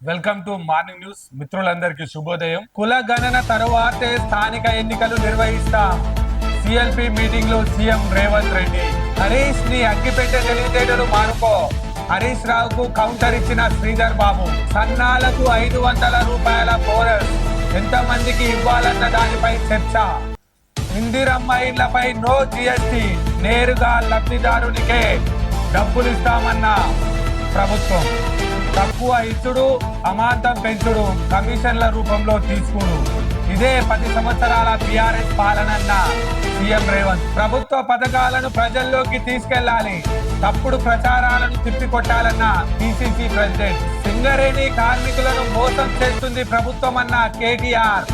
Welcome to morning news. మిత్రులందరికీ శుభోదయం. కుల గణన తరువాతే స్థానిక ఎన్నికలు నిర్వహిస్తాం. సిఎల్పి మీటింగ్ లో సీఎం రేవంత్ రెడ్డి. హరీష్ ని అగ్గిపెట్టే తెలివితేటలు మానుకో. హరీష్ రావుకు కౌంటర్ ఇచ్చిన శ్రీధర్ బాబు. సన్నాలకు 500 రూపాయల బోనస్ ఎంతమందికి ఇవ్వాలన్న దానిపై చర్చ. ఇందిరమ్మ ఇళ్లపై నో జిఎస్టీ, నేరుగా లబ్ధిదారునికే డబ్బులిస్తామన్న ప్రభుత్వం. తక్కువ ఇచ్చుడు, అమాంతం పెంచుడు, కమిషన్ల రూపంలో తీసుకుడు, ఇదే 10 సంవత్సరాల టిఆర్ఎస్ పాలనన్న సీఎం రేవంత్. ప్రభుత్వ పథకాలను ప్రజల్లోకి తీసుకెళ్లాలి, తప్పుడు ప్రచారాలను తిప్పికొట్టాలన్న పిసిసి ప్రెసిడెంట్. సింగరేణి కార్మికులను మోసం చేస్తుంది ప్రభుత్వం అన్న కేటీఆర్.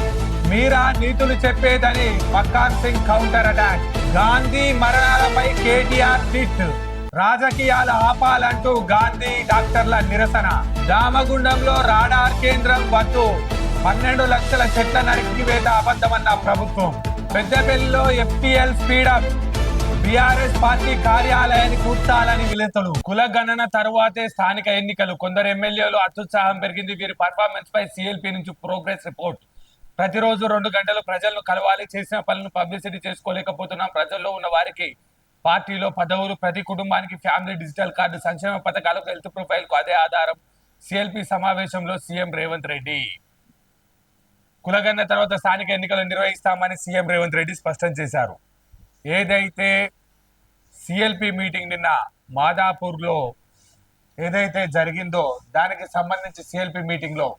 మీరా నీతులు చెప్పేదని మక్కాన్ సింగ్ కౌంటర్ అటాక్. గాంధీ మరణాలపై కేటీఆర్ ట్వీట్. రాజకీయాలు ఆపాలంటూ గాంధీ డాక్టర్ల నిరసన. దామగుండంలో రాడార్ కేంద్రం వద్దు, 12 లక్షల చెట్ల నరికివేత అబద్ధమన్న ప్రభుత్వం. పెద్దపల్లిలో ఎఫ్టీఎల్ స్పీడప్, బీఆర్ఎస్ పార్టీ కార్యాలయాన్ని కూర్చాలని విలేతలు. కుల గణన తరువాతే స్థానిక ఎన్నికలు. కొందరు ఎమ్మెల్యేలు అత్యుత్సాహం పెరిగింది. వీరి పర్ఫార్మెన్స్ పై సిఎల్పి నుంచి ప్రోగ్రెస్ రిపోర్ట్. ప్రతిరోజు 2 గంటలు ప్రజలను కలవాలి, చేసిన పనులను పబ్లిసిటీ చేసుకోలేకపోతున్నాం. ప్రజల్లో ఉన్న వారికి పార్టీలో పదవులు, ప్రతి కుటుంబానికి ఫ్యామిలీ డిజిటల్ కార్డు, సంక్షేమ పథకాలకు హెల్త్ ప్రొఫైల్ కు అదే ఆధారం. సిఎల్పి సమావేశంలో సీఎం రేవంత్ రెడ్డి. కులగన్న తర్వాత స్థానిక ఎన్నికలు నిర్వహిస్తామని సీఎం రేవంత్ రెడ్డి స్పష్టం చేశారు. ఏదైతే సిఎల్పి మీటింగ్ నిన్న మాదాపూర్లో ఏదైతే జరిగిందో దానికి సంబంధించి సిఎల్పి మీటింగ్ లో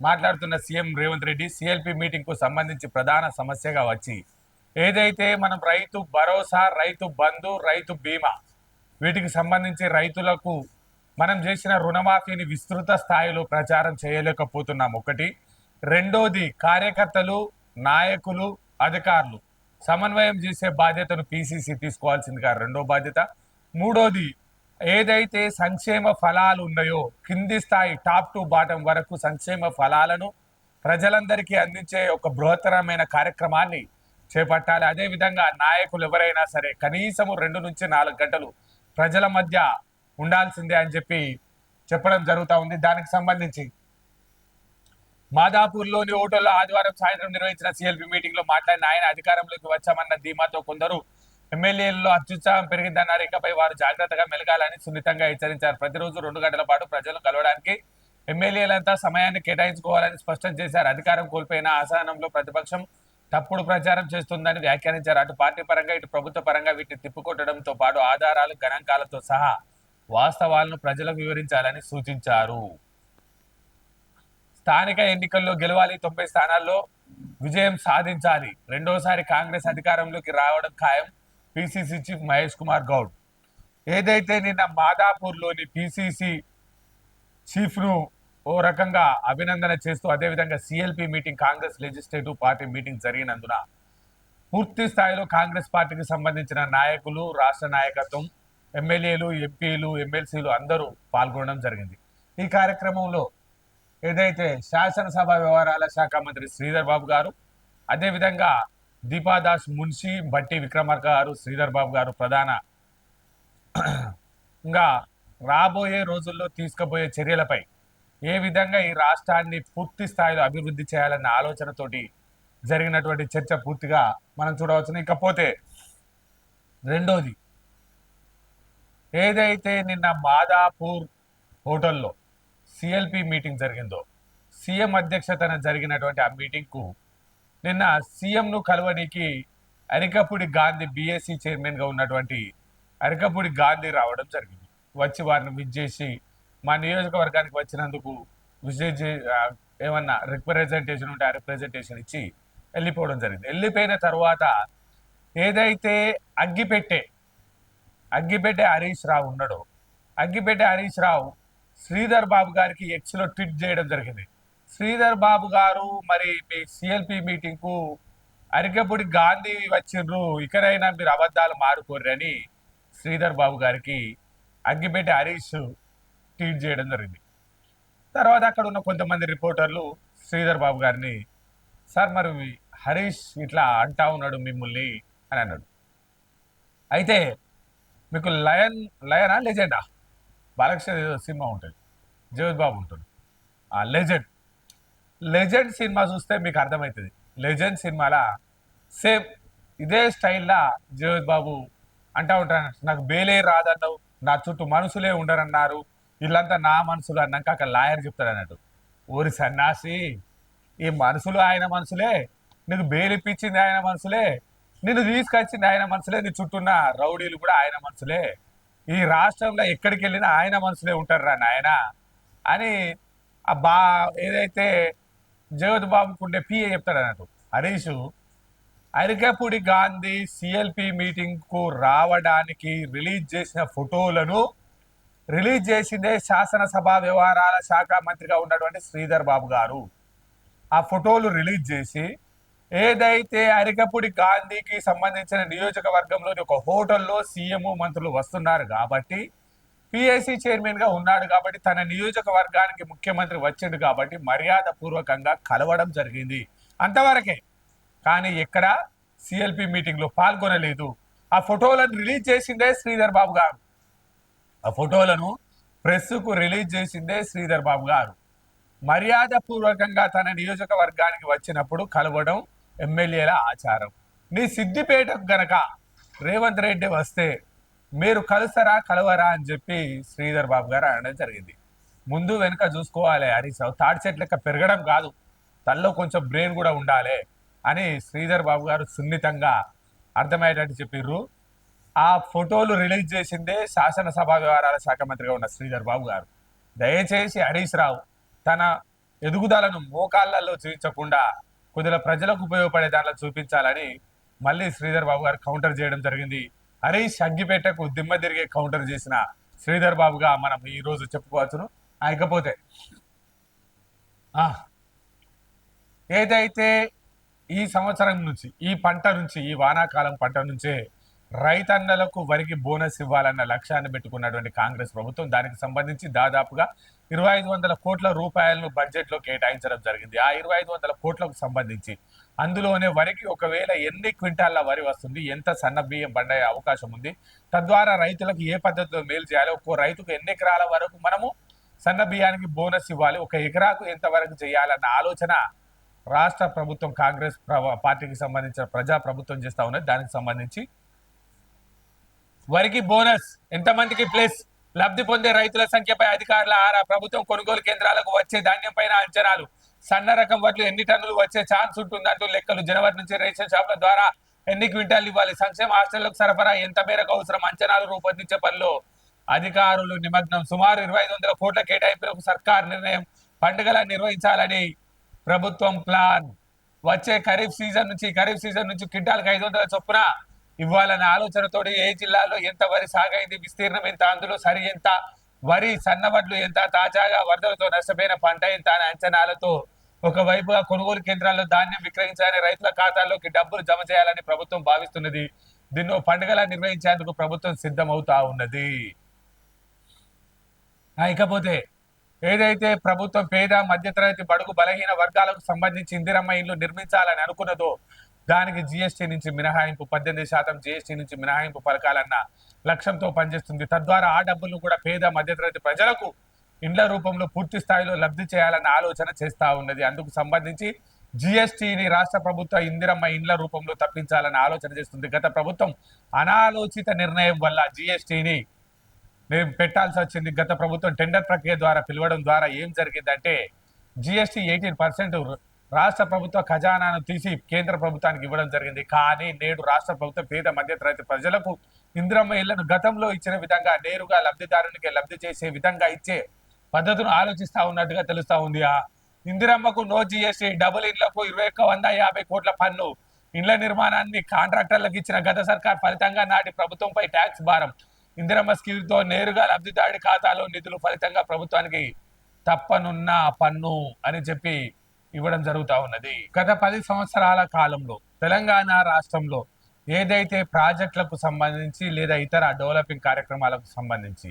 మాట్లాడుతున్న CM Revanth Reddy CLP meeting కు సంబంధించి ప్రధాన సమస్యగా వచ్చి ఏదైతే మనం రైతు భరోసా, రైతు బంధు, రైతు బీమా వీటికి సంబంధించి రైతులకు మనం చేసిన రుణమాఫీని విస్తృత స్థాయిలో ప్రచారం చేయలేకపోతున్నాం. ఒకటి. రెండోది, కార్యకర్తలు, నాయకులు, అధికారులు సమన్వయం చేసే బాధ్యతను పిసిసి తీసుకోవాల్సిందిగా రెండో బాధ్యత. మూడోది, ఏదైతే సంక్షేమ ఫలాలు ఉన్నాయో కింది స్థాయి టాప్ టు బాటం వరకు సంక్షేమ ఫలాలను ప్రజలందరికీ అందించే ఒక బృహత్తరమైన కార్యక్రమాన్ని చేపట్టాలి. అదేవిధంగా నాయకులు ఎవరైనా సరే కనీసము 2 నుంచి 4 గంటలు ప్రజల మధ్య ఉండాల్సిందే అని చెప్పడం జరుగుతూ ఉంది. దానికి సంబంధించి మాదాపూర్లోని హోటల్లో ఆదివారం సాయంత్రం నిర్వహించిన సిఎల్పి మీటింగ్ లో మాట్లాడిన ఆయన అధికారంలోకి వచ్చామన్న ధీమాతో కొందరు ఎమ్మెల్యేలలో అత్యుత్సాహం పెరిగిందన్నారు. ఇకపై వారు జాగ్రత్తగా మెలగాలని సున్నితంగా హెచ్చరించారు. ప్రతిరోజు 2 గంటల పాటు ప్రజలు కలవడానికి ఎమ్మెల్యేలంతా సమయాన్ని కేటాయించుకోవాలని స్పష్టం చేశారు. అధికారం కోల్పోయిన అసహనంలో ప్రతిపక్షం తప్పుడు ప్రచారం చేస్తుందని వ్యాఖ్యానించారు. అటు పార్టీ పరంగా ఇటు ప్రభుత్వ పరంగా వీటిని తిప్పుకొట్టడంతో పాటు ఆధారాలు, గణాంకాలతో సహా వాస్తవాలను ప్రజలకు వివరించాలని సూచించారు. స్థానిక ఎన్నికల్లో గెలవాలి, 90 స్థానాల్లో విజయం సాధించాలి, రెండోసారి కాంగ్రెస్ అధికారంలోకి రావడం ఖాయం. PCC chief Mahesh Kumar Goud. ఏదైతే నిన్న మాదాపూర్లోని పిసిసి చీఫ్ ను ఓ రకంగా అభినందన చేస్తూ అదేవిధంగా CLP meeting, Congress legislative party meeting జరిగినందున పూర్తి స్థాయిలో కాంగ్రెస్ పార్టీకి సంబంధించిన నాయకులు, రాష్ట్ర నాయకత్వం, ఎమ్మెల్యేలు, ఎంపీలు, ఎమ్మెల్సీలు అందరూ పాల్గొనడం జరిగింది. ఈ కార్యక్రమంలో ఏదైతే శాసనసభ వ్యవహారాల శాఖ మంత్రి శ్రీధర్ బాబు గారు, అదేవిధంగా దీపాదాస్ మున్షి, బట్టి విక్రమార్క గారు, శ్రీధర్ బాబు గారు ప్రధాన ఇంకా రాబోయే రోజుల్లో తీసుకుపోయే చర్యలపై ఏ విధంగా ఈ రాష్ట్రాన్ని పూర్తి స్థాయిలో అభివృద్ధి చేయాలన్న ఆలోచనతోటి జరిగినటువంటి చర్చ పూర్తిగా మనం చూడవచ్చు. ఇకపోతే రెండోది, ఏదైతే నిన్న మాదాపూర్ హోటల్లో సిఎల్పి మీటింగ్ జరిగిందో సీఎం అధ్యక్షతన జరిగినటువంటి ఆ మీటింగ్కు నిన్న సీఎంను కలవడానికి అరికపూడి గాంధీ బీఎస్సీ చైర్మన్గా ఉన్నటువంటి అరికపూడి గాంధీ రావడం జరిగింది. వచ్చి వారిని విచ్చేసి మా నియోజకవర్గానికి వచ్చినందుకు ఏమన్నా రిప్రజెంటేషన్ ఉంటే ఆ రిప్రజెంటేషన్ ఇచ్చి వెళ్ళిపోవడం జరిగింది. వెళ్ళిపోయిన తర్వాత ఏదైతే అగ్గిపెట్టే హరీష్ రావు ఉన్నాడో, అగ్గిపెట్టే హరీష్ రావు శ్రీధర్ బాబు గారికి ఎక్స్లో ట్వీట్ చేయడం జరిగింది. శ్రీధర్ బాబు గారు, మరి మీ సిఎల్పి మీటింగ్కు అరికపూడి గాంధీ వచ్చిండ్రు, ఇకనైనా మీరు అబద్ధాలు మారుకోర్రని శ్రీధర్ బాబు గారికి అగ్గిపెట్టే హరీష్ ట్వీట్ చేయడం జరిగింది. తర్వాత అక్కడ ఉన్న కొంతమంది రిపోర్టర్లు శ్రీధర్ బాబు గారిని, సార్ మరి హరీష్ ఇట్లా అంటా ఉన్నాడు మిమ్మల్ని అని అన్నాడు. అయితే మీకు లయనా లెజెండా బాలకృష్ణ సినిమా ఉంటుంది, జగత్ బాబు ఉంటుంది, లెజెండ్. లెజెండ్ సినిమా చూస్తే మీకు అర్థమవుతుంది. లెజెండ్ సినిమాల సేమ్ ఇదే స్టైల్లా జగత్ బాబు అంటా ఉంటాను, నాకు బేలే రాదన్నావు, నా చుట్టూ మనుషులే ఉండరన్నారు, వీళ్ళంతా నా మనుషులు అన్నాక అక్కడ లాయర్ చెప్తాడు అన్నట్టు, ఊరి సన్నాసి, ఈ మనుషులు ఆయన మనుషులే, నీకు బెయిలిప్పించింది ఆయన మనుషులే, నిన్ను తీసుకొచ్చింది ఆయన మనుషులే, నీ చుట్టూన్న రౌడీలు కూడా ఆయన మనుషులే, ఈ రాష్ట్రంలో ఎక్కడికి వెళ్ళినా ఆయన మనుషులే ఉంటారు రా నాయన అని ఆ బా ఏదైతే జగత్ బాబుకు ఉండే పిఏ చెప్తాడు అన్నట్టు. హరీష్ అరికపూడి గాంధీ సిఎల్పి మీటింగ్ కు రావడానికి రిలీజ్ చేసిన ఫోటోలను రిలీజ్ చేసిందే శాసనసభ వ్యవహారాల శాఖ మంత్రిగా ఉన్నటువంటి శ్రీధర్ బాబు గారు. ఆ ఫోటోలు రిలీజ్ చేసి ఏదైతే అరికపూడి గాంధీకి సంబంధించిన నియోజకవర్గంలోని ఒక హోటల్లో సీఎం మంత్రులు వస్తున్నారు కాబట్టి, పిఎస్సి చైర్మన్ గా ఉన్నాడు కాబట్టి, తన నియోజకవర్గానికి ముఖ్యమంత్రి వచ్చిండు కాబట్టి మర్యాద పూర్వకంగా కలవడం జరిగింది, అంతవరకే. కానీ ఎక్కడ సిఎల్పి మీటింగ్ లో పాల్గొనలేదు. ఆ ఫోటోలను రిలీజ్ చేసిందే శ్రీధర్ బాబు గారు. ఆ ఫోటోలను ప్రెస్ కు రిలీజ్ చేసిందే శ్రీధర్ బాబు గారు. మర్యాద పూర్వకంగా తన నియోజకవర్గానికి వచ్చినప్పుడు కలవడం ఎమ్మెల్యేల ఆచారం. నీ సిద్దిపేటకు గనక రేవంత్ రెడ్డి వస్తే మీరు కలుస్తారా కలవరా అని చెప్పి శ్రీధర్ బాబు గారు అనడం జరిగింది. ముందు వెనుక చూసుకోవాలి హరీష్ రావు, తాడి చెట్ల లెక్క పెరగడం కాదు, తనలో కొంచెం బ్రెయిన్ కూడా ఉండాలి అని శ్రీధర్ బాబు గారు సున్నితంగా అర్థమయ్యేటట్టు చెప్పిర్రు. ఆ ఫోటోలు రిలీజ్ చేసిందే శాసనసభ వ్యవహారాల శాఖ మంత్రిగా ఉన్న శ్రీధర్ బాబు గారు. దయచేసి హరీష్ రావు తన ఎదుగుదలను మోకాళ్ళల్లో చూపించకుండా కొద్దిగా ప్రజలకు ఉపయోగపడే దాంట్లో చూపించాలని మళ్ళీ శ్రీధర్ బాబు గారు కౌంటర్ చేయడం జరిగింది. హరీష్ అగ్గిపేటకు దిమ్మ తిరిగే కౌంటర్ చేసిన శ్రీధర్ బాబుగా మనం ఈ రోజు చెప్పుకోవచ్చును. ఇకపోతే ఏదైతే ఈ సంవత్సరం నుంచి ఈ పంట నుంచి ఈ వానాకాలం పంట నుంచే రైతన్నలకు వరికి బోనస్ ఇవ్వాలన్న లక్ష్యాన్ని పెట్టుకున్నటువంటి కాంగ్రెస్ ప్రభుత్వం దానికి సంబంధించి దాదాపుగా 2500 కోట్ల రూపాయలను బడ్జెట్ లో కేటాయించడం జరిగింది. ఆ 2500 కోట్లకు సంబంధించి అందులోనే వరికి ఒకవేళ ఎన్ని క్వింటాల వరి వస్తుంది, ఎంత సన్న బియ్యం బండే అవకాశం ఉంది, తద్వారా రైతులకు ఏ పద్ధతిలో మేలు చేయాలి, ఒక్కో రైతుకు ఎన్ని ఎకరాల వరకు మనము సన్న బియ్యానికి బోనస్ ఇవ్వాలి, ఒక ఎకరాకు ఎంత వరకు చేయాలన్న ఆలోచన రాష్ట్ర ప్రభుత్వం కాంగ్రెస్ పార్టీకి సంబంధించిన ప్రజా ప్రభుత్వం చేస్తా ఉన్నది. దానికి సంబంధించి వరికి బోనస్ ఎంతమందికి ప్లస్ లబ్ధి పొందే రైతుల సంఖ్యపై అధికారుల ఆరా, ప్రభుత్వం కొనుగోలు కేంద్రాలకు వచ్చే ధాన్యం పైన అంచనాలు, సన్న రకం వడ్లు ఎన్ని టన్నులు వచ్చే ఛాన్స్ ఉంటుందంటూ లెక్కలు, జనవరి నుంచి రేషన్ షాపుల ద్వారా ఎన్ని క్వింటాలు ఇవ్వాలి, సంక్షేమ హాస్టళ్లకు సరఫరా ఎంత మేరకు అవసరం, అంచనాలు రూపొందించే పనిలో అధికారులు నిమగ్నం. సుమారు 2500 కోట్ల కేటాయింపులకు సర్కార్ నిర్ణయం, పండుగల నిర్వహించాలని ప్రభుత్వం ప్లాన్. వచ్చే ఖరీఫ్ సీజన్ నుంచి క్వింటాల్కి 500 చొప్పున ఇవ్వాలనే ఆలోచనతోటి ఏ జిల్లాలో ఎంత వరి సాగైంది, విస్తీర్ణం ఎంత, అందులో సరి ఎంత, వరి సన్నవడ్లు ఎంత, తాజాగా వరదలతో నష్టపోయిన పంట ఎంత అనే అంచనాలతో ఒకవైపుగా కొనుగోలు కేంద్రాల్లో ధాన్యం విక్రయించాలని, రైతుల ఖాతాల్లోకి డబ్బులు జమ చేయాలని ప్రభుత్వం భావిస్తున్నది. దీన్ని పండుగలా నిర్వహించేందుకు ప్రభుత్వం సిద్ధమవుతా ఉన్నది. ఇకపోతే ఏదైతే ప్రభుత్వం పేద మధ్యతరగతి బడుగు బలహీన వర్గాలకు సంబంధించి ఇందిరమ్మ ఇల్లు నిర్మించాలని అనుకున్నదో దానికి జిఎస్టీ నుంచి మినహాయింపు, 18% జిఎస్టీ నుంచి మినహాయింపు పలకాలన్న లక్ష్యంతో పనిచేస్తుంది. తద్వారా ఆ డబ్బులను కూడా పేద మధ్యతరగతి ప్రజలకు ఇండ్ల రూపంలో పూర్తి స్థాయిలో లబ్ధి చేయాలన్న ఆలోచన చేస్తా ఉన్నది. అందుకు సంబంధించి జిఎస్టీని రాష్ట్ర ప్రభుత్వ ఇందిరమ్మ ఇండ్ల రూపంలో తప్పించాలని ఆలోచన చేస్తుంది. గత ప్రభుత్వం అనాలోచిత నిర్ణయం వల్ల జిఎస్టీని పెట్టాల్సి వచ్చింది. గత ప్రభుత్వం టెండర్ ప్రక్రియ ద్వారా పిలవడం ద్వారా ఏం జరిగిందంటే జిఎస్టీ 18% రాష్ట్ర ప్రభుత్వ ఖజానాను తీసి కేంద్ర ప్రభుత్వానికి ఇవ్వడం జరిగింది. కానీ నేడు రాష్ట్ర ప్రభుత్వం పేద మధ్యతరగతి ప్రజలకు ఇందిరమ్మ ఇళ్లను గతంలో ఇచ్చిన విధంగా నేరుగా లబ్ధిదారునికి లబ్ధి చేసే విధంగా ఇచ్చే పద్ధతును ఆలోచిస్తా ఉన్నట్టుగా తెలుస్తా ఉంది. ఆ ఇందిరమ్మకు నో జిఎస్టీ, డబుల్ ఇండ్లకు 2150 కోట్ల పన్ను, ఇండ్ల నిర్మాణాన్ని కాంట్రాక్టర్లకు ఇచ్చిన గత సర్కార్ ఫలితంగా నాటి ప్రభుత్వంపై ట్యాక్స్ భారం, ఇందిరమ్మ స్కీమ్తో నేరుగా లబ్ధిదారుడి ఖాతాలో నిధులు ఫలితంగా ప్రభుత్వానికి తప్పనున్న పన్ను అని చెప్పి ఇవ్వడం జరుగుతూ ఉన్నది. గత 10 సంవత్సరాల కాలంలో తెలంగాణ రాష్ట్రంలో ఏదైతే ప్రాజెక్టులకు సంబంధించి లేదా ఇతర డెవలపింగ్ కార్యక్రమాలకు సంబంధించి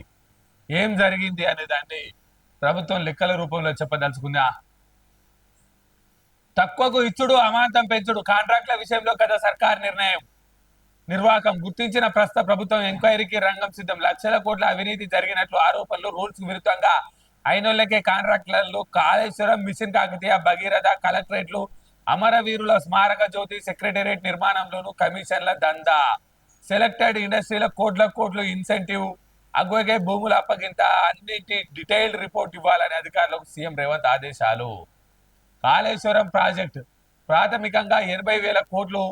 ఏం జరిగింది అనే దాన్ని ప్రభుత్వం లెక్కల రూపంలో చెప్పదలుచుకుందా? తక్కువకు ఇచ్చుడు, అమాంతం పెంచుడు, కాంట్రాక్టుల విషయంలో గత సర్కార్ నిర్ణయం, నిర్వాహకం గుర్తించిన ప్రస్తుత ప్రభుత్వం ఎంక్వైరీకి రంగం సిద్ధం, లక్షల కోట్ల అవినీతి జరిగినట్లు ఆరోపణలు, రూల్స్ విరుద్ధంగా అయినోళ్ళకే కాంట్రాక్టర్లు, కాళేశ్వరం, మిషన్ కాకతీయ, భగీరథ, కలెక్టరేట్లు, అమరవీరుల స్మారక జ్యోతి, సెక్రటేరియట్ నిర్మాణంలోను కమిషన్ల దందా, సెలెక్టెడ్ ఇండస్ట్రీల కోట్ల కోట్లు ఇన్సెంటివ్, అగ్గోగే భూముల అప్పగింత, అన్నిటి డీటెయిల్డ్ రిపోర్ట్ ఇవ్వాలని అధికారులకు సీఎం రేవంత్ ఆదేశాలు. కాళేశ్వరం ప్రాజెక్టు ప్రాథమికంగా 80,000 కోట్లు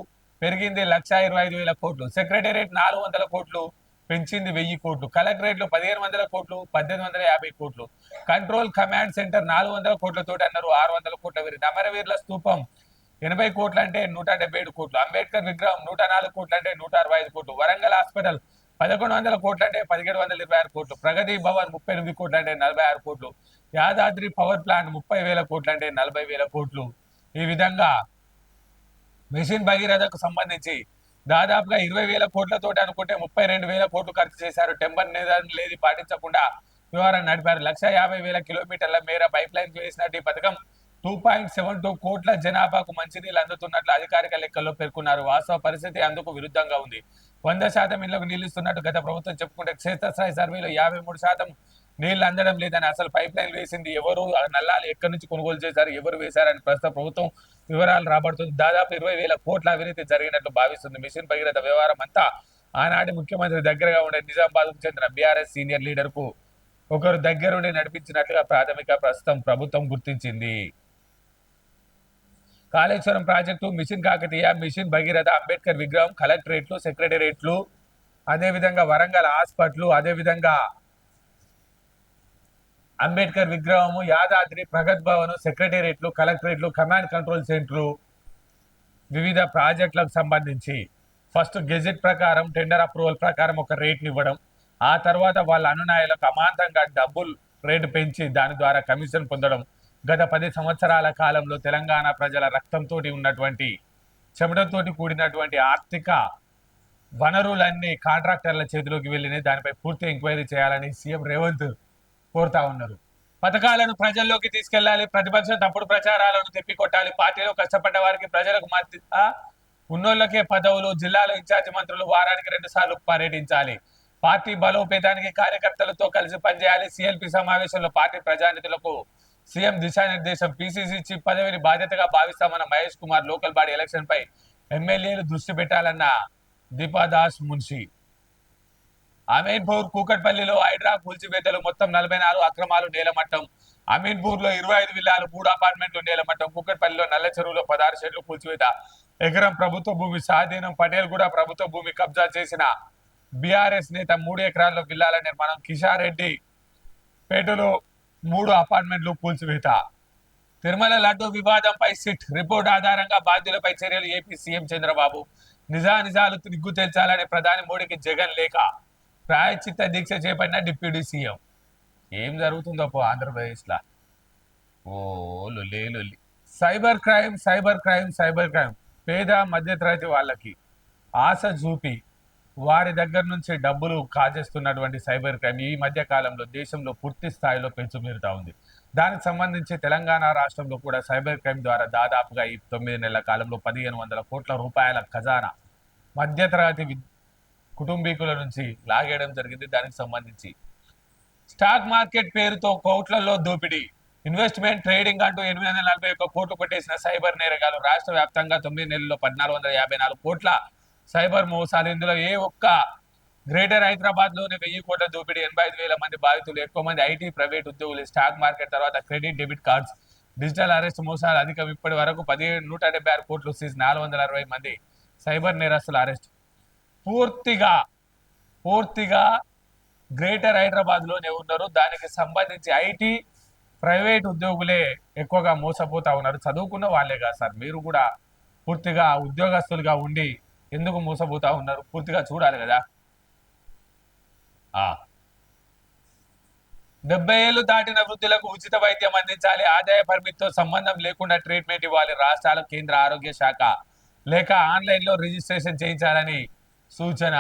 పెరిగింది 1,25,000 కోట్లు. సెక్రటేరియట్ 400 కోట్లు పెంచింది 1000 కోట్లు. కలెక్టరేట్లు 1,500 కోట్లు 1,850 కోట్లు. కంట్రోల్ కమాండ్ సెంటర్ 400 కోట్లతో అన్నారు 600 కోట్ల పెరిగింది. అమరవీరుల స్తూపం 80 కోట్లు అంటే 177 కోట్లు. అంబేద్కర్ విగ్రహం 104 కోట్లు అంటే 165 కోట్లు. వరంగల్ హాస్పిటల్ 1,100 కోట్లు అంటే 1,726 కోట్లు. ప్రగతి భవన్ 38 కోట్లు అంటే 46 కోట్లు. యాదాద్రి పవర్ ప్లాంట్ 30,000 కోట్లు అంటే 40,000 కోట్లు. ఈ విధంగా మిషన్ భగీరథకు సంబంధించి దాదాపుగా 20,000 కోట్లతో అనుకుంటే 32,000 కోట్లు ఖర్చు చేశారు. టెంబర్ నిబంధనలు లేది పాటించకుండా వ్యవహారం నడిపారు. 150,000 కిలోమీటర్ల మేర పైప్ లైన్ వేసినట్టు ఈ పథకం 2.72 కోట్ల జనాభాకు మంచినీళ్ళు అందుతున్నట్లు అధికారిక లెక్కల్లో పేర్కొన్నారు. వాస్తవ పరిస్థితి అందుకు విరుద్ధంగా ఉంది. 100% ఇళ్లకు నీళ్లు ఇస్తున్నట్టు గత ప్రభుత్వం చెప్పుకుంటే క్షేత్రస్థాయి సర్వేలో 53% నీళ్లు అందడం లేదని, అసలు పైప్ లైన్ వేసింది ఎవరు, నల్లాలు ఎక్కడి నుంచి కొనుగోలు చేశారు, ఎవరు వేశారని ప్రస్తుత ప్రభుత్వం వివరాలు రాబడుతుంది. దాదాపు 20,000 కోట్ల అవినీతి జరిగినట్లు భావిస్తుంది. మిషన్ భగీరథ వ్యవహారం అంతా ఆనాటి ముఖ్యమంత్రి దగ్గరగా ఉండే నిజామాబాద్కు చెందిన బీఆర్ఎస్ సీనియర్ లీడర్ కు ఒకరు దగ్గరుండి నడిపించినట్లుగా ప్రస్తుతం ప్రభుత్వం గుర్తించింది. Kaleshwaram project, mission Kakatiya, mission Bhagiratha, Ambedkar విగ్రహం, కలెక్టరేట్లు, సెక్రటేరియట్లు, అదేవిధంగా వరంగల్ హాస్పిటల్, అదేవిధంగా అంబేద్కర్ విగ్రహము, యాదాద్రి, ప్రగత్ భవన్, సెక్రటేరియట్లు, కలెక్టరేట్లు, కమాండ్ కంట్రోల్ సెంటర్లు, వివిధ ప్రాజెక్టులకు సంబంధించి ఫస్ట్ గెజెట్ ప్రకారం టెండర్ అప్రూవల్ ప్రకారం ఒక రేట్ని ఇవ్వడం, ఆ తర్వాత వాళ్ళ అనునాయులకు అమాంతంగా డబ్బులు రేటు పెంచి దాని ద్వారా కమిషన్ పొందడం. గత 10 సంవత్సరాల కాలంలో తెలంగాణ ప్రజల రక్తంతో ఉన్నటువంటి, చెమటతో కూడినటువంటి ఆర్థిక వనరులన్నీ కాంట్రాక్టర్ల చేతిలోకి వెళ్ళినాయి. దానిపై పూర్తి ఎంక్వైరీ చేయాలని సీఎం రేవంత్ కోరుతా ఉన్నారు. పథకాలను ప్రజల్లోకి తీసుకెళ్లాలి, ప్రతిపక్షం తప్పుడు ప్రచారాలను తిప్పికొట్టాలి, పార్టీలో కష్టపడ్డ వారికి ప్రజలకు మద్దతు ఉన్నోళ్లకే పదవులు, జిల్లాలో ఇన్ఛార్జి మంత్రులు వారానికి 2 సార్లు పర్యటించాలి, పార్టీ బలోపేతానికి కార్యకర్తలతో కలిసి పనిచేయాలి. సిఎల్పి సమావేశంలో పార్టీ ప్రజానిధులకు సీఎం దిశానిర్దేశం. పిసిసి చీఫ్ పదవిని బాధ్యతగా భావిస్తామన్న Mahesh Kumar. Local body election పై ఎమ్మెల్యేలు దృష్టి పెట్టాలన్న దీపాదాస్ మున్షి. అమీన్పూర్, కూకట్పల్లిలో హైడ్రా కూల్చివేతలు, మొత్తం 44 అక్రమాలు, నేలమట్టం. అమీన్పూర్ లో 25 విల్లాలు, 3 అపార్ట్మెంట్లు నేలమట్టం. కూకట్పల్లిలో నల్ల చెరువులో 16 షెడ్లు కూల్చివేత. ఎకరం ప్రభుత్వ భూమి స్వాధీనం. పటేల్ కూడా ప్రభుత్వ భూమి కబ్జా చేసిన బీఆర్ఎస్ నేత 3 ఎకరాల్లో విల్లాల నిర్మాణం. కిషారెడ్డి పేటలో 3 అపార్ట్మెంట్లు కూల్చివేత. తిరుమల లడ్డు వివాదంపై సిట్ రిపోర్ట్ ఆధారంగా బాధ్యులపై చర్యలు. AP CM Chandrababu. నిజాలు నిగ్గు తేల్చాలని ప్రధాని మోడీకి జగన్ లేఖ. ప్రాయశ్చిత్త దీక్ష చేపట్టిన డిప్యూటీ సీఎం. ఏం జరుగుతుందో ఆంధ్రప్రదేశ్ లా. ఓ లొల్లి లొల్లి. సైబర్ క్రైమ్ పేద మధ్యతరగతి వాళ్ళకి ఆశ చూపి వారి దగ్గర నుంచి డబ్బులు కాజేస్తున్నటువంటి సైబర్ క్రైమ్ ఈ మధ్య కాలంలో దేశంలో పూర్తి స్థాయిలో పెంచుమీరుతా ఉంది. దానికి సంబంధించి తెలంగాణ రాష్ట్రంలో కూడా సైబర్ క్రైమ్ ద్వారా దాదాపుగా ఈ 9 నెలల కాలంలో 1,500 కోట్ల రూపాయల ఖజానా మధ్యతరగతి కుటుంబీకుల నుంచి లాగేయడం జరిగింది. దానికి సంబంధించి స్టాక్ మార్కెట్ పేరుతో కోట్లలో దోపిడీ, ఇన్వెస్ట్మెంట్ ట్రేడింగ్ అంటూ 841 కోట్లు కొట్టేసిన సైబర్ నేరగాలు. రాష్ట్ర వ్యాప్తంగా 9 నెలల్లో 1,454 కోట్ల సైబర్ మోసాలు. ఇందులో ఏ ఒక్క గ్రేటర్ హైదరాబాద్ లోనే 1000 కోట్ల దోపిడీ, 85,000 మంది బాధితులు, ఎక్కువ మంది ఐటీ, ప్రైవేట్ ఉద్యోగులు. స్టాక్ మార్కెట్ తర్వాత credit, debit cards, digital arrest మోసాలు అధికం. ఇప్పటి వరకు 176 కోట్లు సీజ్, 460 మంది సైబర్ నేరస్తుల అరెస్ట్. పూర్తిగా గ్రేటర్ హైదరాబాద్ లోనే ఉన్నారు. దానికి సంబంధించి ఐటీ, ప్రైవేట్ ఉద్యోగులే ఎక్కువగా మోసపోతా ఉన్నారు. చదువుకున్న వాళ్ళే కాదు సార్, మీరు కూడా పూర్తిగా ఉద్యోగస్తులుగా ఉండి ఎందుకు మోసపోతా ఉన్నారు పూర్తిగా చూడాలి కదా. 70 ఏళ్లు దాటిన వృద్ధులకు ఉచిత వైద్యం అందించాలి, ఆదాయ పరిమితితో సంబంధం లేకుండా ట్రీట్మెంట్ ఇవ్వాలి. రాష్ట్రాలకు కేంద్ర ఆరోగ్య శాఖ లేక ఆన్లైన్ లో రిజిస్ట్రేషన్ చేయించాలని సూచన.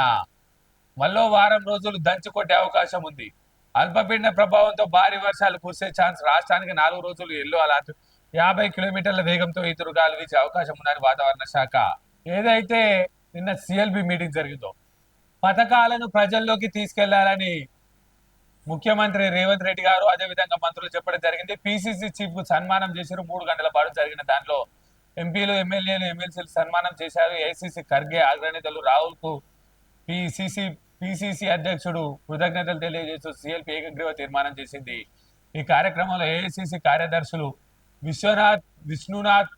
మళ్ళీ వారం రోజులు దంచి కొట్టే అవకాశం ఉంది. అల్పపీడన ప్రభావంతో భారీ వర్షాలు కురిసే ఛాన్స్. రాష్ట్రానికి 4 రోజులు ఎల్లో అలర్ట్. 50 కిలోమీటర్ల వేగంతో ఈదురుగాలు వీచే అవకాశం ఉందని వాతావరణ శాఖ. ఏదైతే నిన్న సిఎల్బి మీటింగ్ జరిగిందో పథకాలను ప్రజల్లోకి తీసుకెళ్లాలని ముఖ్యమంత్రి రేవంత్ రెడ్డి గారు అదేవిధంగా మంత్రులు చెప్పడం జరిగింది. పిసిసి చీఫ్ కు సన్మానం చేశారు. 3 గంటల పాటు జరిగిన దాంట్లో ఎంపీలు, ఎమ్మెల్యేలు, ఎమ్మెల్సీలు సన్మానం చేశారు. ఏఐసిసి ఖర్గే, అగ్రనేతలు రాహుల్ కు పిసిసి అధ్యక్షుడు కృతజ్ఞతలు తెలియజేస్తూ సిఎల్పి ఏకగ్రీవ తీర్మానం చేసింది. ఈ కార్యక్రమంలో ఏఐసిసి కార్యదర్శులు విష్ణునాథ్,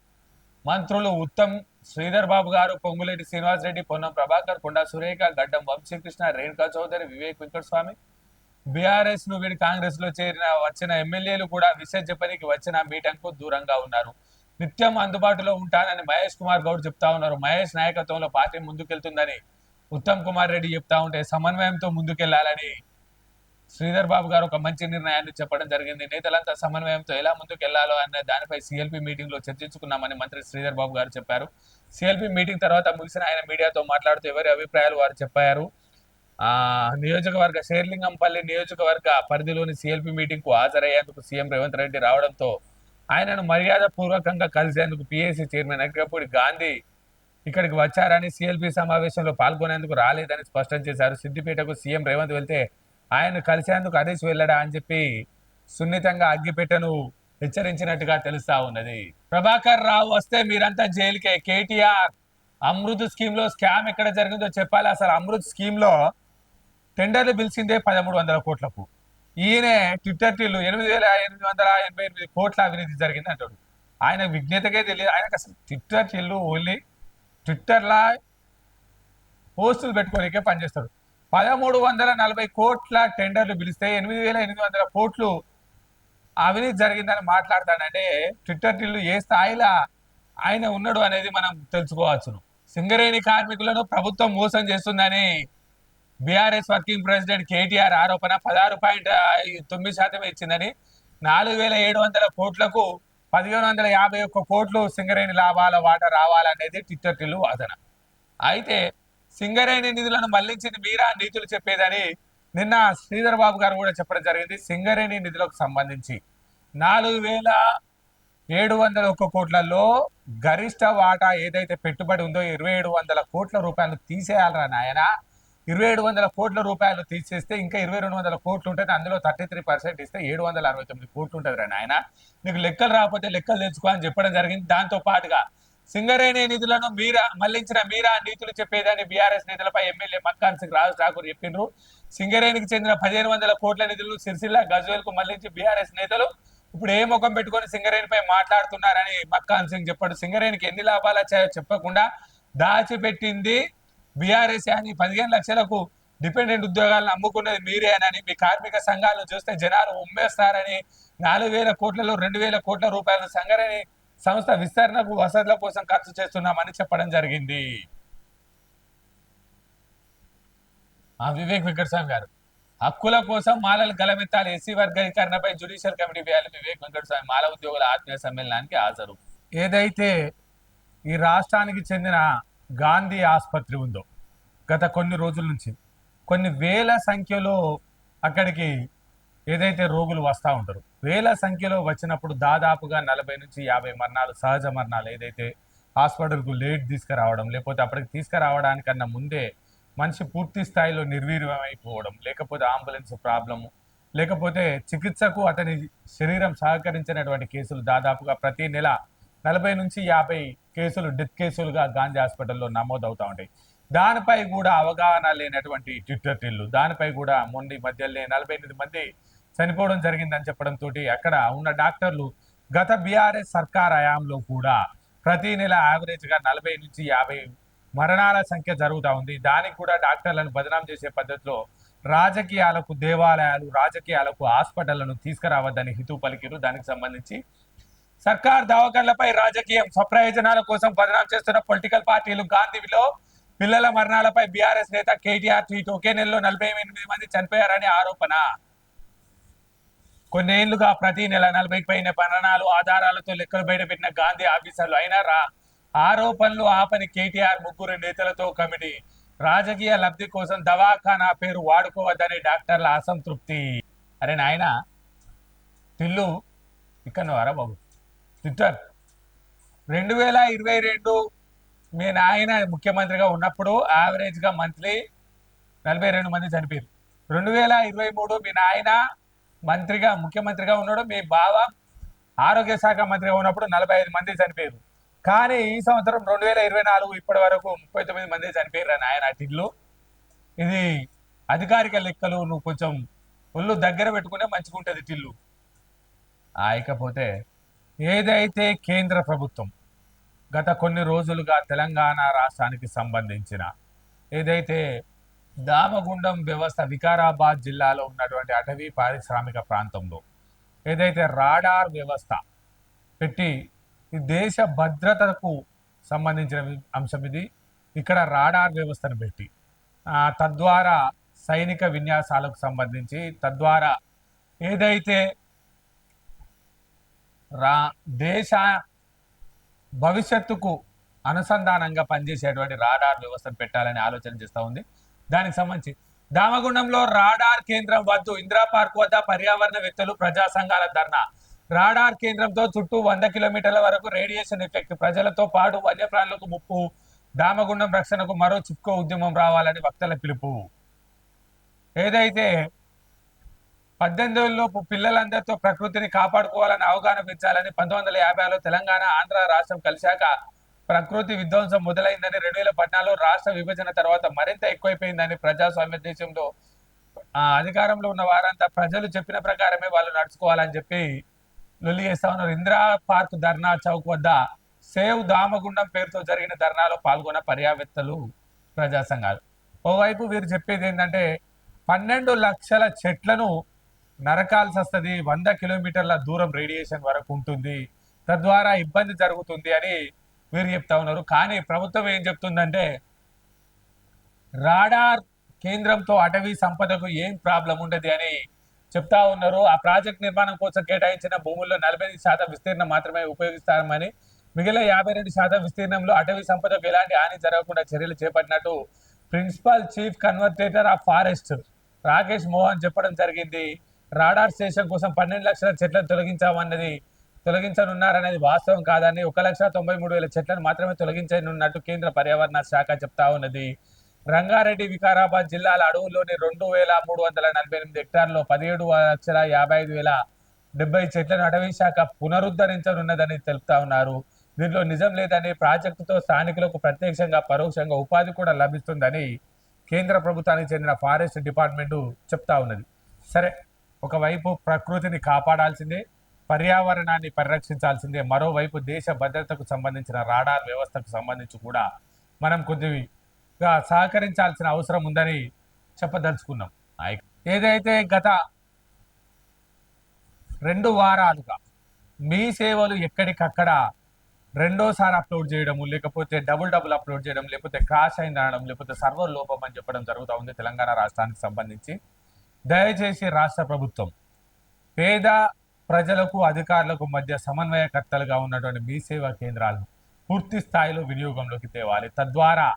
మంత్రులు ఉత్తమ్, శ్రీధర్ బాబు గారు, పొంగులేటి శ్రీనివాస్ రెడ్డి, పొన్నం ప్రభాకర్, కొండా సురేఖ, గడ్డం వంశీకృష్ణ, రేణుకా చౌదరి, వివేక్ వెంకటస్వామి, బీఆర్ఎస్ ను వీడి కాంగ్రెస్ లో వచ్చిన ఎమ్మెల్యేలు కూడా విసర్జపనికి వచ్చిన మీటింగ్ కు దూరంగా ఉన్నారు. నిత్యం అందుబాటులో ఉంటానని మహేష్ కుమార్ గౌడ్ చెప్తా ఉన్నారు. మహేష్ నాయకత్వంలో పార్టీ ముందుకెళ్తుందని ఉత్తమ్ కుమార్ రెడ్డి చెప్తా ఉంటే సమన్వయంతో ముందుకెళ్లాలని శ్రీధర్ బాబు గారు ఒక మంచి నిర్ణయాన్ని చెప్పడం జరిగింది. నేతలంతా సమన్వయంతో ఎలా ముందుకెళ్లాలో అనే దానిపై సిఎల్పి మీటింగ్ లో చర్చించుకున్నామని మంత్రి శ్రీధర్ బాబు గారు చెప్పారు. సిఎల్పి మీటింగ్ తర్వాత ముగిసిన ఆయన మీడియాతో మాట్లాడుతూ ఎవరి అభిప్రాయాలు వారు చెప్పారు. నియోజకవర్గ షేర్లింగంపల్లి నియోజకవర్గ పరిధిలోని సిఎల్పి మీటింగ్ కు హాజరయ్యేందుకు సీఎం రేవంత్ రెడ్డి రావడంతో ఆయనను మర్యాద పూర్వకంగా కలిసేందుకు పిఏసీ చైర్మన్ అగ్రపూడి గాంధీ ఇక్కడికి వచ్చారని, సిఎల్పి సమావేశంలో పాల్గొనేందుకు రాలేదని స్పష్టం చేశారు. సిద్దిపేటకు సీఎం రేవంత్ వెళ్తే ఆయన కలిసేందుకు హరీష్ వెళ్ళడా అని చెప్పి సున్నితంగా అగ్గిపెట్టెను హెచ్చరించినట్టుగా తెలుస్తా ఉన్నది. ప్రభాకర్ రావు వస్తే మీరంతా జైలుకే. కేటీఆర్ అమృత్ స్కీమ్ లో స్కామ్ ఎక్కడ జరిగిందో చెప్పాలి. అసలు అమృత్ స్కీమ్ లో టెండర్లు పిలిచిందే 1300 కోట్లకు. ఈయన ట్విట్టర్ టిల్లు 8888 కోట్ల అవినీతి జరిగింది అంటాడు. ఆయన విజ్ఞతకే తెలియదు. ఆయనకు అసలు ట్విట్టర్ టిల్లు ఓన్లీ ట్విట్టర్లా పోస్టులు పెట్టుకోనికే పనిచేస్తాడు. 1340 కోట్ల టెండర్లు పిలిస్తే 8800 కోట్లు అవినీతి జరిగిందని మాట్లాడతాడంటే ట్విట్టర్ టిల్లు ఏ స్థాయిలో ఆయన ఉన్నాడు అనేది మనం తెలుసుకోవచ్చును. సింగరేణి కార్మికులను ప్రభుత్వం మోసం చేస్తుందని బీఆర్ఎస్ వర్కింగ్ ప్రెసిడెంట్ కేటీఆర్ ఆరోపణ. 16.9% ఇచ్చిందని, 4700 కోట్లకు 1551 కోట్లు సింగరేణి లాభాల వాటా రావాలనేది ట్విట్టర్ టిల్లు వాదన. అయితే సింగరేణి నిధులను మళ్లించింది మీరా నీతులు చెప్పేదని నిన్న శ్రీధర్ బాబు గారు కూడా చెప్పడం జరిగింది. సింగరేణి నిధులకు సంబంధించి 4701 కోట్లలో గరిష్ట వాటా ఏదైతే పెట్టుబడి ఉందో 2700 కోట్ల రూపాయలు తీసేయాలరా నాయన. 2700 కోట్ల రూపాయలు తీసేస్తే ఇంకా 2200 కోట్లు ఉంటుంది. అందులో 33% ఇస్తే 769 కోట్లు ఉంటుంది రా నాయన. నీకు లెక్కలు రాకపోతే లెక్కలు తెచ్చుకో అని చెప్పడం జరిగింది. దాంతో పాటుగా సింగరేణి నిధులను మళ్లించిన మీరా నీతులు చెప్పేదని బీఆర్ఎస్ నేతలపై ఎమ్మెల్యే మక్కాన్ సింగ్ రాజ్ ఠాకూర్ చెప్పిండ్రు. సింగరేణికి చెందిన 1500 కోట్ల నిధులు సిరిసిల్ల, గజ్వేల్ కు మళ్లించి బీఆర్ఎస్ నేతలు ఇప్పుడు ఏ ముఖం పెట్టుకొని సింగరేణిపై మాట్లాడుతున్నారని మక్కాన్ సింగ్ చెప్పాడు. సింగరేణికి ఎన్ని లాభాలు వచ్చాయో చెప్పకుండా దాచిపెట్టింది బీఆర్ఎస్ అని, 15 లక్షలకు డిపెండెంట్ ఉద్యోగాలను అమ్ముకున్నది మీరేనని, మీ కార్మిక సంఘాలను చూస్తే జనాలు ఉమ్మేస్తారని, 4000 కోట్లలో 2000 కోట్ల రూపాయలు సింగరేణి సంస్థ విస్తరణకు వసతుల కోసం ఖర్చు చేస్తున్నామని చెప్పడం జరిగింది. వివేక్ వెంకటస్వామి గారు హక్కుల కోసం మాలలు గలమెత్తాలి, ఎస్సీ వర్గీకరణపై జ్యుడిషియల్ కమిటీ వేయాలి. వివేక్ వెంకటస్వామి మాల ఉద్యోగుల ఆత్మీయ సమ్మేళనానికి హాజరు. ఏదైతే ఈ రాష్ట్రానికి చెందిన గాంధీ ఆసుపత్రి ఉందో గత కొన్ని రోజుల నుంచి కొన్ని వేల సంఖ్యలో అక్కడికి ఏదైతే రోగులు వస్తూ ఉంటారు, వేల సంఖ్యలో వచ్చినప్పుడు దాదాపుగా 40 నుంచి 50 మరణాలు, సహజ మరణాలు ఏదైతే హాస్పిటల్కు లేట్ తీసుకురావడం, లేకపోతే అప్పటికి తీసుకురావడానికన్నా ముందే మనిషి పూర్తి స్థాయిలో నిర్వీర్యమైపోవడం, లేకపోతే అంబులెన్స్ ప్రాబ్లము, లేకపోతే చికిత్సకు అతని శరీరం సహకరించినటువంటి కేసులు దాదాపుగా ప్రతి నెల 40 నుంచి 50 కేసులు డెత్ కేసులుగా గాంధీ హాస్పిటల్లో నమోదవుతూ ఉంటాయి. దానిపై కూడా అవగాహన లేనటువంటి ట్విట్టర్ టిల్లు, దానిపై కూడా మొండి మధ్యలోనే 48 మంది చనిపోవడం జరిగిందని చెప్పడంతో అక్కడ ఉన్న డాక్టర్లు గత బీఆర్ఎస్ సర్కార్ హయాంలో కూడా ప్రతి నెల యావరేజ్గా 40 నుంచి 50 మరణాల సంఖ్య జరుగుతూ ఉంది. దానికి కూడా డాక్టర్లను బదనాం చేసే పద్ధతిలో రాజకీయాలకు దేవాలయాలు, రాజకీయాలకు హాస్పిటళ్లను తీసుకురావద్దని హితవు పలికిరు. దానికి సంబంధించి సర్కార్ దవాఖాన్లపై రాజకీయం, స్వప్రయోజనాల కోసం బదనాం చేస్తున్న పొలిటికల్ పార్టీలు. గాంధీలో పిల్లల మరణాలపై బీఆర్ఎస్ నేత కేటీఆర్ ట్వీట్. ఒకే నెలలో 48 మంది చనిపోయారని ఆరోపణ. కొన్నేళ్లుగా ప్రతి నెల 40కి పైన మరణాలు ఆధారాలతో లెక్కలు బయటపెట్టిన గాంధీ ఆఫీసర్లు అయినా ఆరోపణలు ఆపని కేటీఆర్. 3 నేతలతో కమిటీ. రాజకీయ లబ్ధి కోసం దవాఖానా పేరు వాడుకోవద్దని డాక్టర్ల అసంతృప్తి. అరే నాయన టిల్లు ఇక్కడ వారా బాబు. ట్విట్టర్ 2022 మీ నాయన ముఖ్యమంత్రిగా ఉన్నప్పుడు యావరేజ్ గా మంత్లీ 42 మంది చనిపోయారు. 2023 మీ నాయన ముఖ్యమంత్రిగా ఉన్నాడు, మీ బావ ఆరోగ్య శాఖ మంత్రిగా ఉన్నప్పుడు 45 మంది చనిపోయారు. కానీ ఈ సంవత్సరం 2024 ఇప్పటి వరకు 39 మంది చనిపోయారు నాయన. టిల్లు ఇది అధికారిక లెక్కలు, నువ్వు కొంచెం ఒళ్ళు దగ్గర పెట్టుకునే మంచిగా ఉంటుంది టిల్లు. ఇకపోతే ఏదైతే కేంద్ర ప్రభుత్వం గత కొన్ని రోజులుగా తెలంగాణ రాష్ట్రానికి సంబంధించిన ఏదైతే దామగుండం వ్యవస్థ వికారాబాద్ జిల్లాలో ఉన్నటువంటి అటవీ పారిశ్రామిక ప్రాంతంలో ఏదైతే రాడార్ వ్యవస్థ పెట్టి ఈ దేశ భద్రతకు సంబంధించిన అంశం ఇది. ఇక్కడ రాడార్ వ్యవస్థను పెట్టి తద్వారా సైనిక విన్యాసాలకు సంబంధించి తద్వారా ఏదైతే దేశ భవిష్యత్తుకు అనుసంధానంగా పనిచేసేటువంటి రాడార్ వ్యవస్థను పెట్టాలని ఆలోచన చేస్తూ ఉంది. దానికి సంబంధించి దామగుండంలో రాడార్ కేంద్రం వద్దు, ఇందిరా పార్క్ వద్ద పర్యావరణవేత్తలు ప్రజా సంఘాల ధర్నా. రాడార్ కేంద్రంతో చుట్టూ 100 కిలోమీటర్ల వరకు రేడియేషన్ ఎఫెక్ట్, ప్రజలతో పాటు వన్యప్రాణులకు ముప్పు, దామగుండం రక్షణకు మరో చిప్కో ఉద్యమం రావాలని వక్తల పిలుపు. ఏదైతే 18 లోపు పిల్లలందరితో ప్రకృతిని కాపాడుకోవాలని అవగాహన పెంచాలని 1950లో తెలంగాణ ఆంధ్ర రాష్ట్రం కలిశాక ప్రకృతి విధ్వంసం మొదలైందని, 2014లో రాష్ట్ర విభజన తర్వాత మరింత ఎక్కువైపోయిందని, ప్రజాస్వామ్య దేశంలో అధికారంలో ఉన్న వారంతా ప్రజలు చెప్పిన ప్రకారమే వాళ్ళు నడుచుకోవాలని చెప్పి లొల్లి చేస్తా ఉన్నారు. ఇందిరా పార్క్ ధర్నా చౌక్ వద్ద సేవ్ దామగుండం పేరుతో జరిగిన ధర్నాలో పాల్గొన్న పర్యావేత్తలు, ప్రజా సంఘాలు. ఓవైపు వీరు చెప్పేది ఏంటంటే 12 లక్షల చెట్లను నరకాల్సి వస్తుంది, 100 కిలోమీటర్ల దూరం రేడియేషన్ వరకు ఉంటుంది, తద్వారా ఇబ్బంది జరుగుతుంది అని వీరు చెప్తా ఉన్నారు. కానీ ప్రభుత్వం ఏం చెప్తుందంటే రాడార్ కేంద్రంతో అటవీ సంపదకు ఏం ప్రాబ్లం ఉండదు అని చెప్తా ఉన్నారు. ఆ ప్రాజెక్ట్ నిర్మాణం కోసం కేటాయించిన భూముల్లో 45% విస్తీర్ణం మాత్రమే ఉపయోగిస్తామని, మిగిలిన 52% విస్తీర్ణంలో అటవీ సంపదకు ఎలాంటి హాని జరగకుండా చర్యలు చేపట్టినట్టు principal chief conservator of forest Rakesh Mohan చెప్పడం జరిగింది. రాడార్ స్టేషన్ కోసం 12 లక్షల చెట్లను తొలగించనున్నారనేది వాస్తవం కాదని, 1,93,000 చెట్లను మాత్రమే తొలగించనున్నట్టు కేంద్ర పర్యావరణ శాఖ చెప్తా ఉన్నది. రంగారెడ్డి వికారాబాద్ జిల్లాల అడవుల్లోని 2,348 హెక్టార్లో 17,55,070 చెట్లను అటవీ శాఖ పునరుద్ధరించనున్నదని తెలుపుతా ఉన్నారు. దీనిలో నిజం లేదని, ప్రాజెక్టుతో స్థానికులకు ప్రత్యక్షంగా పరోక్షంగా ఉపాధి కూడా లభిస్తుందని కేంద్ర ప్రభుత్వానికి చెందిన ఫారెస్ట్ డిపార్ట్మెంటు చెప్తా ఉన్నది. సరే, ఒకవైపు ప్రకృతిని కాపాడాల్సిందే, పర్యావరణాన్ని పరిరక్షించాల్సిందే, మరోవైపు దేశ భద్రతకు సంబంధించిన రాడార్ వ్యవస్థకు సంబంధించి కూడా మనం కొద్దిగా సహకరించాల్సిన అవసరం ఉందని చెప్పదలుచుకున్నాం. ఏదైతే గత 2 వారాలుగా మీ సేవలు ఎక్కడికక్కడ రెండోసారి అప్లోడ్ చేయడము, లేకపోతే డబుల్ అప్లోడ్ చేయడం, లేకపోతే క్రాష్ అయింది అనడం, లేకపోతే సర్వర్ లోపం అని చెప్పడం జరుగుతూ ఉంది తెలంగాణ రాష్ట్రానికి సంబంధించి. దయచేసి రాష్ట్ర ప్రభుత్వం పేద ప్రజలకు అధికారులకు మధ్య సమన్వయకర్తలుగా ఉన్నటువంటి మీ సేవా కేంద్రాలను పూర్తి స్థాయిలో వినియోగంలోకి తేవాలి. తద్వారా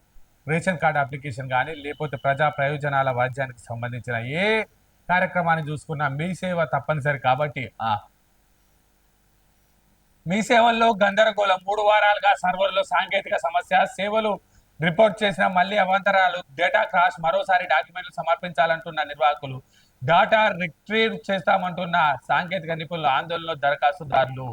రేషన్ కార్డు అప్లికేషన్ కానీ, లేకపోతే ప్రజా ప్రయోజనాల వాద్యానికి సంబంధించిన ఏ కార్యక్రమాన్ని చూసుకున్నా మీ సేవ తప్పనిసరి. కాబట్టి మీ సేవల్లో గందరగోళం, 3 వారాలుగా సర్వర్లో సాంకేతిక సమస్య, సేవలు రిపోర్ట్ చేసిన మళ్ళీ అవాంతరాలు, డేటా క్రాష్, మరోసారి డాక్యుమెంట్లు సమర్పించాలంటున్న నిర్వాహకులు, డాటా రిట్రీవ్ చేస్తామంటున్న సాంకేతిక నిపుణులు, ఆందోళనలో దరఖాస్తుదారులు,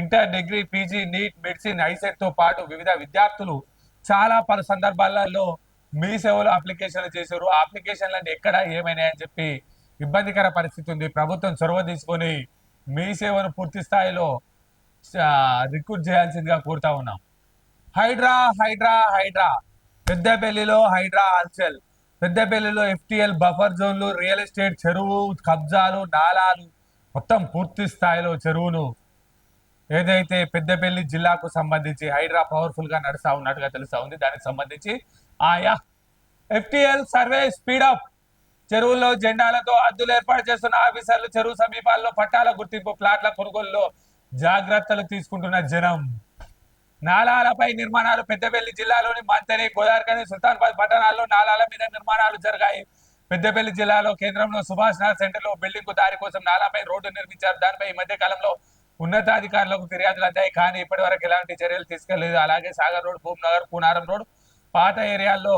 inter, degree, PG, NEET, medicine, ICET తో పాటు వివిధ విద్యార్థులు చాలా పలు సందర్భాలలో మీ సేవలు అప్లికేషన్లు చేశారు. ఆ అప్లికేషన్లన్నీ ఎక్కడ ఏమైనాయని చెప్పి ఇబ్బందికర పరిస్థితి ఉంది. ప్రభుత్వం చొరవ తీసుకొని మీ సేవను పూర్తి స్థాయిలో రిక్రూట్ చేయాల్సిందిగా కోరుతా ఉన్నాం. హైడ్రా పెద్దపల్లిలో హైడ్రా హల్చల్. పెద్దపల్లిలో FTL బఫర్ జోన్లు, రియల్ ఎస్టేట్, చెరువు కబ్జాలు, నాలాలు, మొత్తం పూర్తి స్థాయిలో చెరువును ఏదైతే పెద్దపల్లి జిల్లాకు సంబంధించి హైడ్రా పవర్ఫుల్ గా నడుస్తా ఉన్నట్టుగా తెలుస్తా ఉంది. దానికి సంబంధించి FTL సర్వే స్పీడప్, చెరువుల్లో జెండాలతో అద్దులు ఏర్పాటు చేస్తున్న ఆఫీసర్లు, చెరువు సమీపాల్లో పట్టాల గుర్తింపు, ప్లాట్ల కొనుగోలులో జాగ్రత్తలు తీసుకుంటున్న జనం. నాలాలపై నిర్మాణాలు. పెద్దపల్లి జిల్లాలోని మంతని, గోదావరిఖని, సుల్తాన్బాద్ పట్టణాల్లో నాలాల మీద నిర్మాణాలు జరిగాయి. పెద్దపల్లి జిల్లాలో కేంద్రంలో సుభాష్ నగర్ సెంటర్లో బిల్డింగ్ కు దారి కోసం నాలాపై రోడ్డు నిర్మించారు. దానిపై ఈ మధ్య కాలంలో ఉన్నతాధికారులకు ఫిర్యాదులు అందాయి, కానీ ఇప్పటి వరకు ఎలాంటి చర్యలు తీసుకోలేదు. అలాగే Sagar road, boom Nagar, Koonaram road, పాత ఏరియాల్లో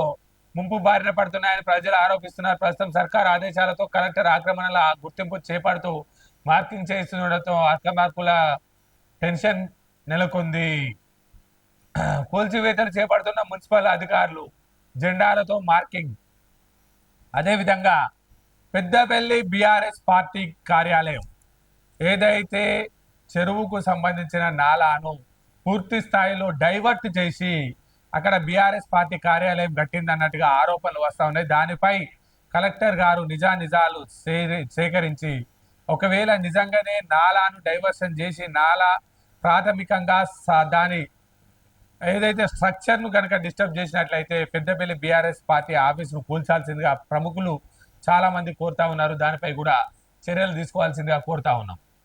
ముంపు బారిన పడుతున్నాయని ప్రజలు ఆరోపిస్తున్నారు. ప్రస్తుతం సర్కార్ ఆదేశాలతో కలెక్టర్ ఆక్రమణల గుర్తింపు చేపడుతూ మార్కింగ్ చేస్తుండటంతో అక్రమార్కుల టెన్షన్ నెలకొంది. కూల్చివేతలు చేపడుతున్న మున్సిపల్ అధికారులు జెండాలతో మార్కింగ్. అదేవిధంగా పెద్దపల్లి బీఆర్ఎస్ పార్టీ కార్యాలయం ఏదైతే చెరువుకు సంబంధించిన నాలాను పూర్తి స్థాయిలో డైవర్ట్ చేసి అక్కడ బీఆర్ఎస్ పార్టీ కార్యాలయం కట్టిందన్నట్టుగా ఆరోపణలు వస్తూ ఉన్నాయి. దానిపై కలెక్టర్ గారు నిజాలు సేకరించి ఒకవేళ నిజంగానే నాలాను డైవర్షన్ చేసి నాలా ప్రాథమికంగా దాని ఏదైతే స్ట్రక్చర్ను కనుక డిస్టర్బ్ చేసినట్లయితే పెద్దపల్లి బీఆర్ఎస్ పార్టీ ఆఫీసును కూల్చాల్సిందిగా ప్రముఖులు చాలా మంది కోరుతా ఉన్నారు. దానిపై కూడా చర్యలు తీసుకోవాల్సిందిగా కోరుతా ఉన్నాం.